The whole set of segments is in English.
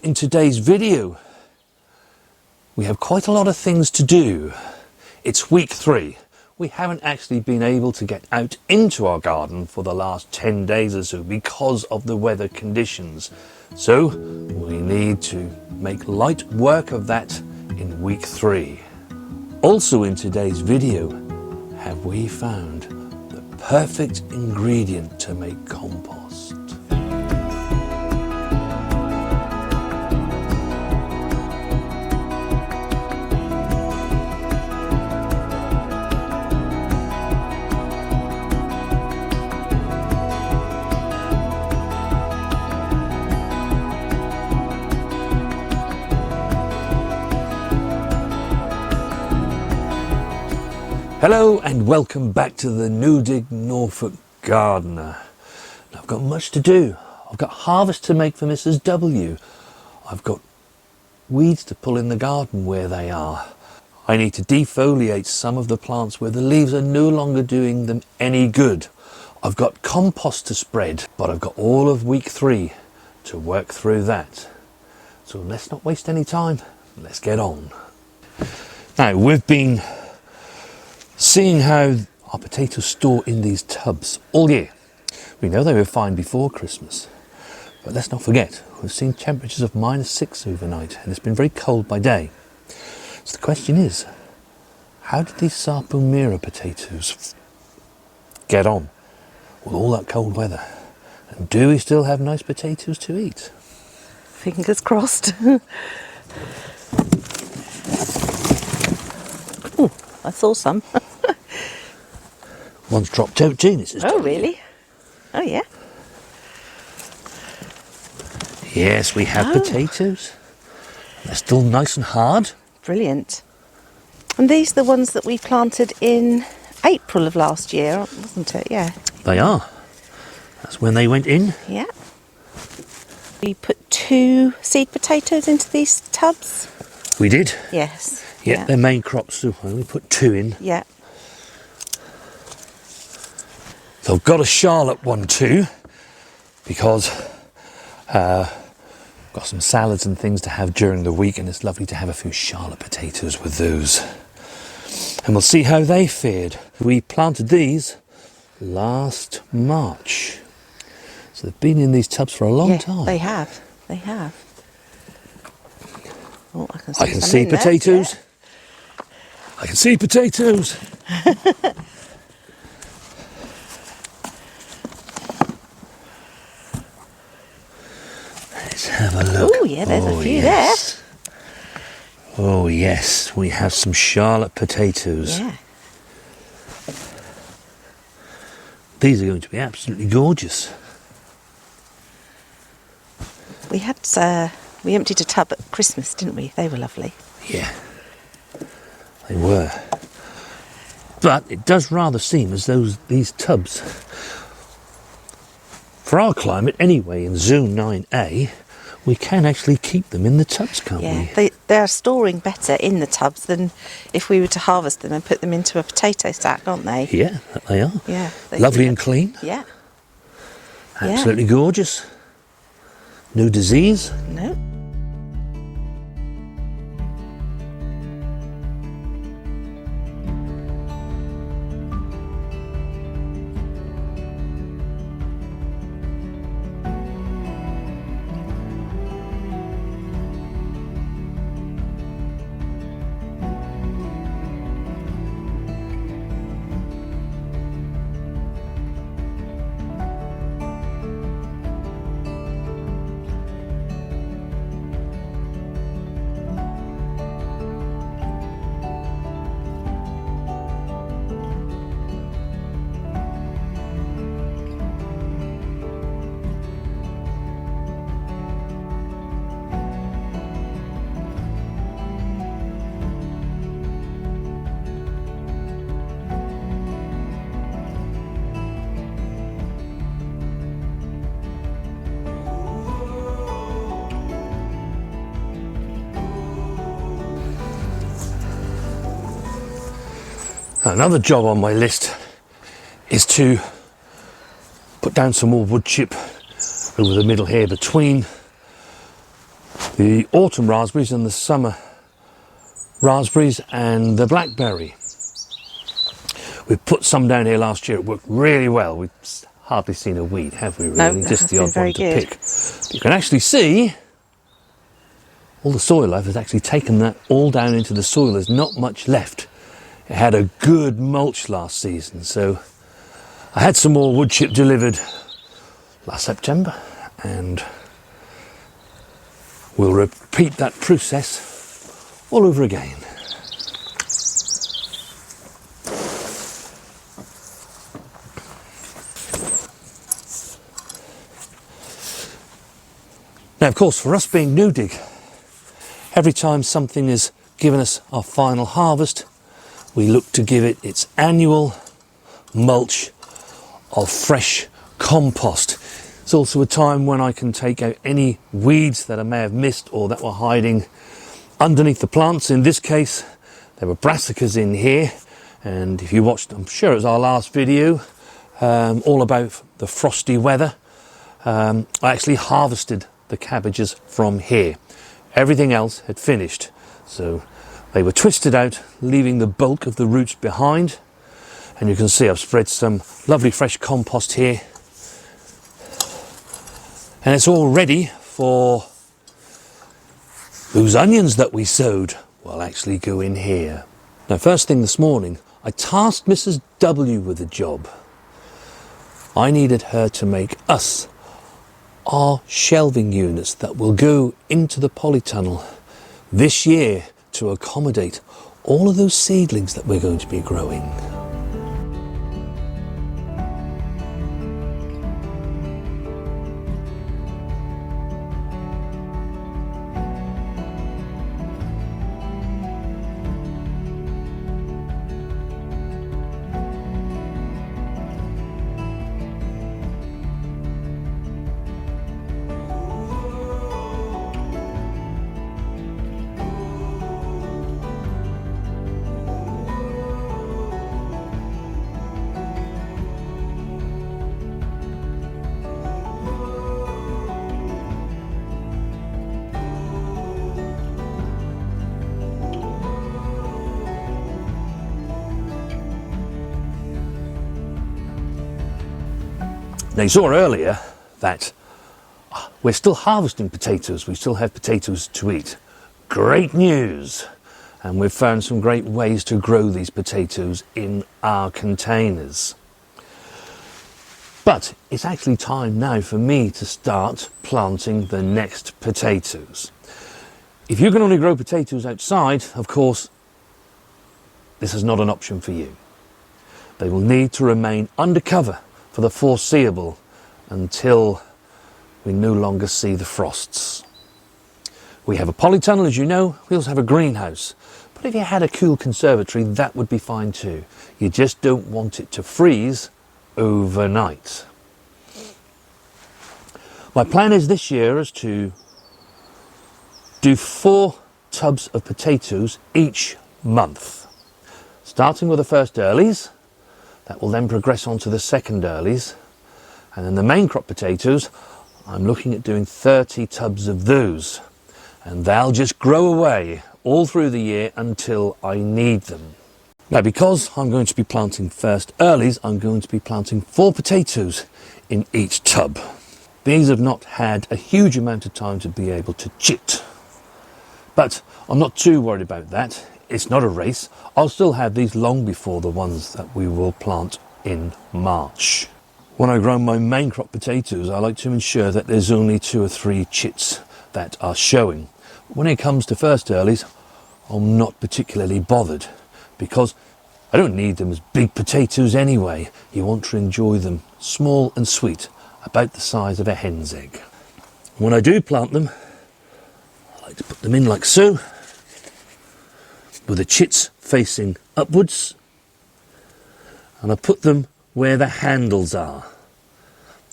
in today's video, we have quite a lot of things to do. It's week 3. We haven't actually been able to get out into our garden for the last 10 days or so because of the weather conditions. So we need to make light work of that in week 3. Also in today's video, have we found the perfect ingredient to make compost? Hello and welcome back to the Norfolk gardener. Now, I've got much to do. I've got harvest to make for Mrs. W. I've got weeds to pull in the garden where they are. I need to defoliate some of the plants where the leaves are no longer doing them any good. I've got compost to spread, but I've got all of week 3 to work through that. So let's not waste any time. Let's get on. Now, we've been seeing how our potatoes store in these tubs all year. We know they were fine before Christmas, but let's not forget, we've seen temperatures of -6 overnight and it's been very cold by day. So the question is, how did these Manure potatoes get on with all that cold weather? And do we still have nice potatoes to eat? Fingers crossed. Ooh, I saw some. One's dropped out too, Mrs. Oh, really? Oh, yeah. Yes, we have potatoes. They're still nice and hard. Brilliant. And these are the ones that we planted in April of last year, wasn't it? Yeah. They are. That's when they went in. Yeah. We put 2 seed potatoes into these tubs. We did. Yes. Yeah, they're main crops, so I only put 2 in. Yeah. So I've got a Charlotte one too, because I've got some salads and things to have during the week, and it's lovely to have a few Charlotte potatoes with those. And we'll see how they fared. We planted these last March. So they've been in these tubs for a long time. They have. They have. Oh, I can see potatoes. There, yeah. I can see potatoes. Let's have a look. Oh, yeah, there's a few there. Oh, yes, we have some Charlotte potatoes. Yeah. These are going to be absolutely gorgeous. We had we emptied a tub at Christmas, didn't we? They were lovely. Yeah, they were. But it does rather seem as though these tubs, for our climate anyway, in Zone 9A, we can actually keep them in the tubs, can't we? They're storing better in the tubs than if we were to harvest them and put them into a potato sack, aren't they? Yeah, they are. Yeah. Lovely and clean. Yeah. Absolutely gorgeous. No disease. No. Another job on my list is to put down some more wood chip over the middle here between the autumn raspberries and the summer raspberries and the blackberry. We put some down here last year. It worked really well. We've hardly seen a weed, have we, really? No, Just the odd one to good. pick. But you can actually see all the soil life has actually taken that all down into the soil. There's not much left. It had a good mulch last season, so I had some more wood chip delivered last September, and we'll repeat that process all over again. Now, of course, for us being New Dig, every time something is given us our final harvest, we look to give it its annual mulch of fresh compost. It's also a time when I can take out any weeds that I may have missed or that were hiding underneath the plants. In this case, there were brassicas in here, and if you watched, I'm sure it was our last video, all about the frosty weather, I actually harvested the cabbages from here. Everything else had finished, so they were twisted out, leaving the bulk of the roots behind. And you can see I've spread some lovely fresh compost here, and it's all ready for those onions that we sowed. Will actually go in here. Now, first thing this morning, I tasked Mrs. W with a job. I needed her to make us our shelving units that will go into the polytunnel this year to accommodate all of those seedlings that we're going to be growing. Now, you saw earlier that we're still harvesting potatoes. We still have potatoes to eat. Great news! And we've found some great ways to grow these potatoes in our containers. But it's actually time now for me to start planting the next potatoes. If you can only grow potatoes outside, of course, this is not an option for you. They will need to remain undercover for the foreseeable until we no longer see the frosts. We have a polytunnel, as you know. We also have a greenhouse. But if you had a cool conservatory, that would be fine too. You just don't want it to freeze overnight. My plan is this year is to do 4 tubs of potatoes each month, starting with the first earlies. That will then progress on to the second earlies, and then the main crop potatoes, I'm looking at doing 30 tubs of those, and they'll just grow away all through the year until I need them. Now, because I'm going to be planting first earlies, I'm going to be planting 4 potatoes in each tub. These have not had a huge amount of time to be able to chit, but I'm not too worried about that. It's not a race. I'll still have these long before the ones that we will plant in March. When I grow my main crop potatoes, I like to ensure that there's only 2 or 3 chits that are showing. When it comes to first earlies, I'm not particularly bothered because I don't need them as big potatoes anyway. You want to enjoy them small and sweet, about the size of a hen's egg. When I do plant them, I like to put them in like so, with the chits facing upwards, and I put them where the handles are.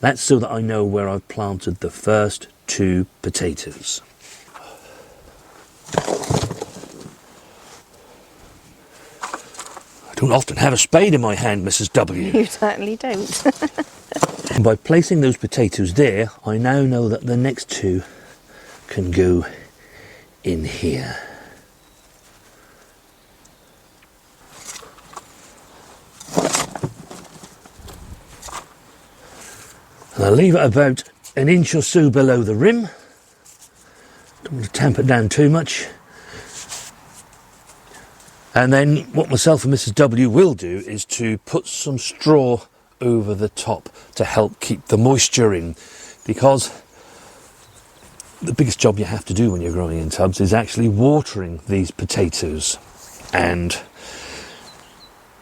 That's so that I know where I've planted the first 2 potatoes. I don't often have a spade in my hand, Mrs. W. You certainly don't. And by placing those potatoes there, I now know that the next 2 can go in here. And I'll leave it about an inch or so below the rim. Don't want to tamp it down too much. And then what myself and Mrs. W will do is to put some straw over the top to help keep the moisture in, because the biggest job you have to do when you're growing in tubs is actually watering these potatoes. And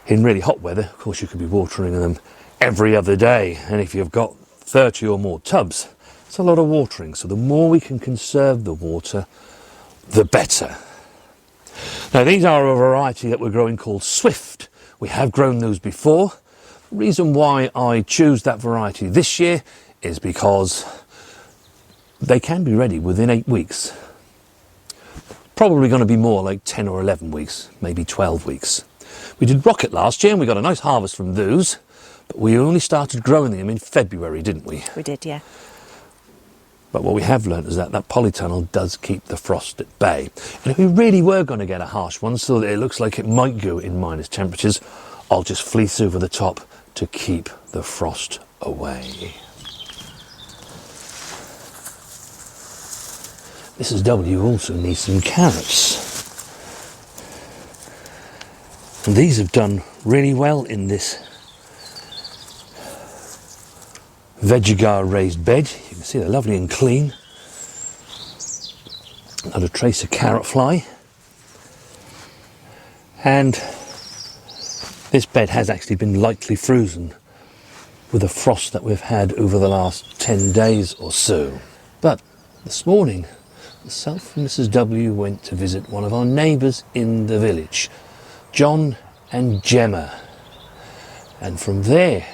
in really hot weather, of course, you could be watering them every other day, and if you've got 30 or more tubs, it's a lot of watering. So the more we can conserve the water, the better. Now, these are a variety that we're growing called Swift. We have grown those before. The reason why I choose that variety this year is because they can be ready within 8 weeks. Probably going to be more like 10 or 11 weeks, maybe 12 weeks. We did Rocket last year and we got a nice harvest from those, but we only started growing them in February, didn't we? We did, yeah. But what we have learnt is that polytunnel does keep the frost at bay. And if we really were going to get a harsh one, so that it looks like it might go in minus temperatures, I'll just fleece over the top to keep the frost away. Mrs. W also needs some carrots. And these have done really well in this Vegegar raised bed. You can see they're lovely and clean. Not a trace of carrot fly. And this bed has actually been lightly frozen with the frost that we've had over the last 10 days or so. But this morning, myself and Mrs. W went to visit one of our neighbours in the village, John and Gemma. And from there,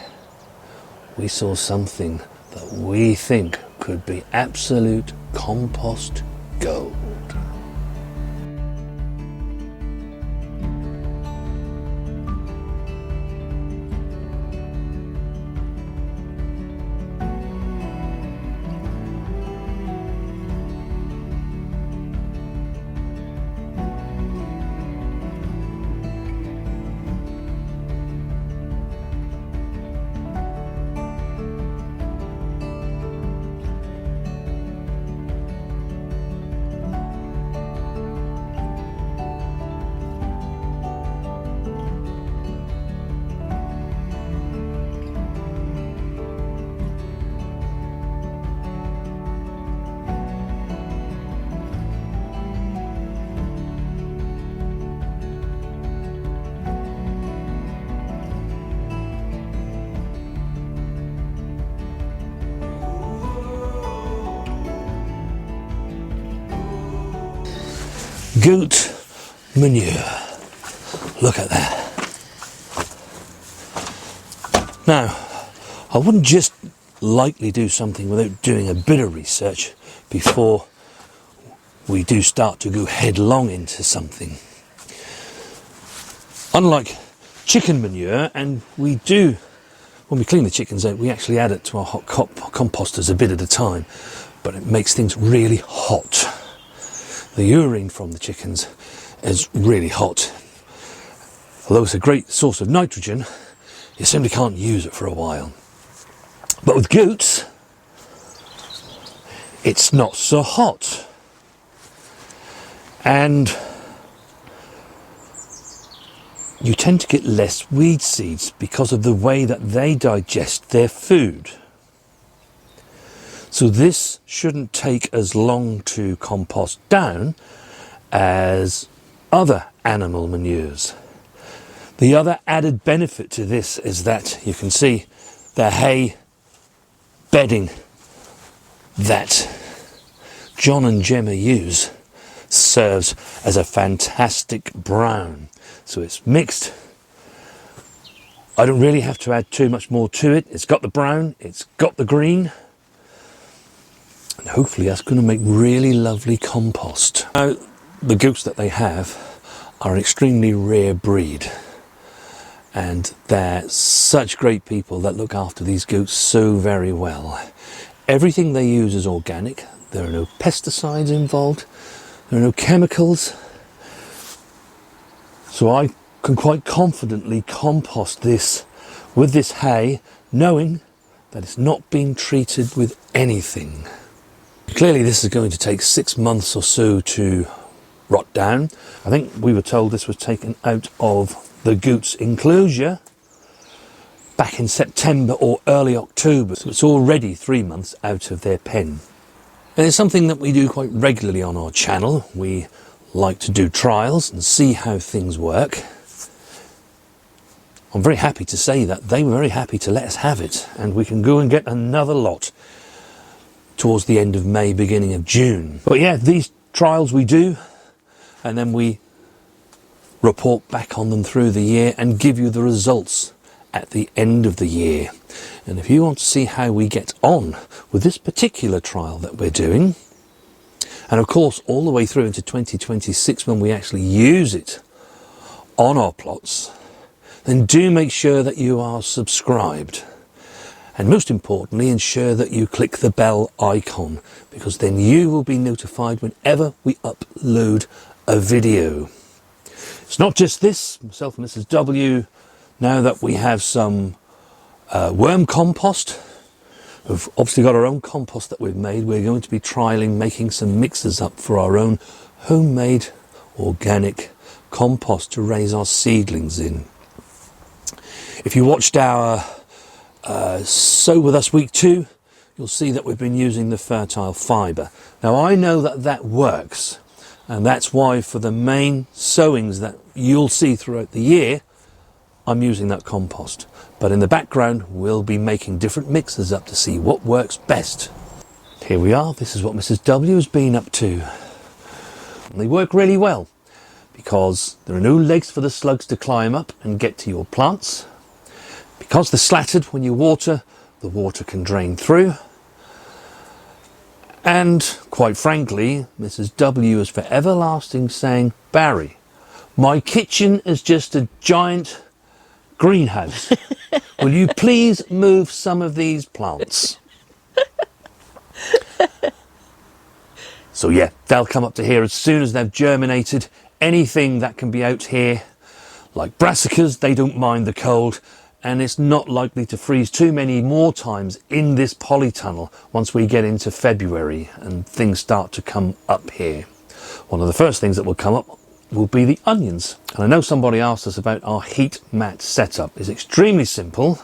we saw something that we think could be absolute compost gold. Goat manure. Look at that. Now, I wouldn't just lightly do something without doing a bit of research before we do start to go headlong into something. Unlike chicken manure, and we do, when we clean the chickens out, we actually add it to our hot composters a bit at a time, but it makes things really hot. The urine from the chickens is really hot. Although it's a great source of nitrogen, you simply can't use it for a while. But with goats, it's not so hot. And you tend to get less weed seeds because of the way that they digest their food. So this shouldn't take as long to compost down as other animal manures. The other added benefit to this is that you can see the hay bedding that John and Gemma use serves as a fantastic brown. So it's mixed. I don't really have to add too much more to it. It's got the brown, it's got the green. And hopefully that's going to make really lovely compost. Now, the goats that they have are an extremely rare breed. And they're such great people that look after these goats so very well. Everything they use is organic. There are no pesticides involved. There are no chemicals. So I can quite confidently compost this with this hay, knowing that it's not being treated with anything. Clearly this is going to take 6 months or so to rot down. I think we were told this was taken out of the goat's enclosure back in September or early October, so it's already 3 months out of their pen. And it's something that we do quite regularly on our channel. We like to do trials and see how things work. I'm very happy to say that they were very happy to let us have it, and we can go and get another lot towards the end of May, beginning of June. But yeah, these trials we do, and then we report back on them through the year and give you the results at the end of the year. And if you want to see how we get on with this particular trial that we're doing, and of course all the way through into 2026 when we actually use it on our plots, then do make sure that you are subscribed. And most importantly, ensure that you click the bell icon, because then you will be notified whenever we upload a video. It's not just this, myself and Mrs. W, now that we have some worm compost, we've obviously got our own compost that we've made. We're going to be trialling making some mixes up for our own homemade organic compost to raise our seedlings in. If you watched our Sow With Us Week 2, you'll see that we've been using the fertile fibre. Now I know that that works, and that's why for the main sowings that you'll see throughout the year, I'm using that compost. But in the background, we'll be making different mixes up to see what works best. Here we are, this is what Mrs. W has been up to. And they work really well, because there are no legs for the slugs to climb up and get to your plants. Because they're slatted, when you water, the water can drain through. And quite frankly, Mrs. W is for everlasting saying, Barry, my kitchen is just a giant greenhouse. Will you please move some of these plants? So yeah, they'll come up to here as soon as they've germinated. Anything that can be out here, like brassicas, they don't mind the cold, and it's not likely to freeze too many more times in this polytunnel once we get into February and things start to come up here. One of the first things that will come up will be the onions. And I know somebody asked us about our heat mat setup. It's extremely simple,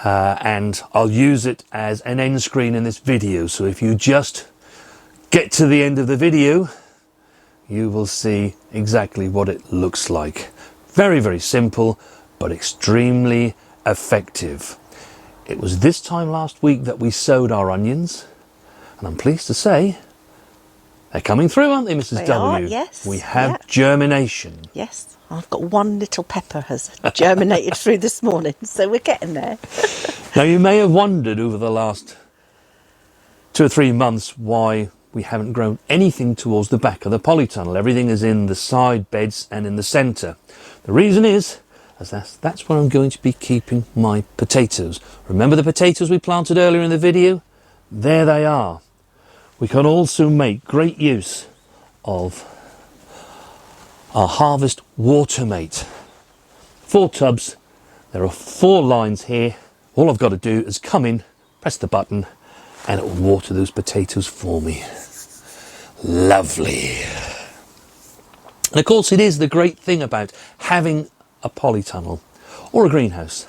and I'll use it as an end screen in this video. So if you just get to the end of the video, you will see exactly what it looks like. Very, very simple, but extremely effective. It was this time last week that we sowed our onions, and I'm pleased to say they're coming through, aren't they, Mrs. They W? are, yes. We have Yep. Germination. Yes, I've got one little pepper has germinated through this morning, so we're getting there. Now you may have wondered over the last 2 or 3 months why we haven't grown anything towards the back of the polytunnel. Everything is in the side beds and in the centre. The reason is, as that's where I'm going to be keeping my potatoes. Remember the potatoes we planted earlier in the video? There they are. We can also make great use of our Harvest Watermate. 4 tubs, there are 4 lines here. All I've got to do is come in, press the button, and it will water those potatoes for me. Lovely. And of course it is the great thing about having a polytunnel or a greenhouse.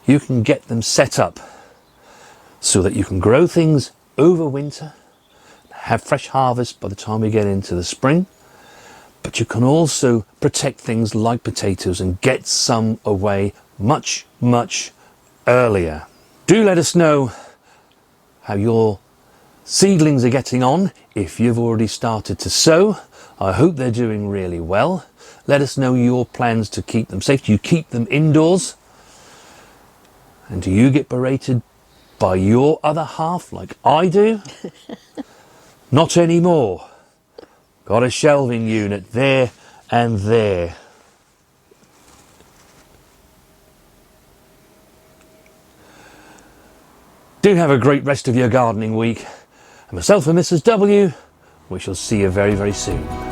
You can get them set up so that you can grow things over winter, have fresh harvest by the time we get into the spring, but you can also protect things like potatoes and get some away much, much earlier. Do let us know how your seedlings are getting on if you've already started to sow. I hope they're doing really well. Let us know your plans to keep them safe. Do you keep them indoors? And do you get berated by your other half like I do? Not anymore. Got a shelving unit there and there. Do have a great rest of your gardening week. And myself and Mrs. W We shall see you very, very soon.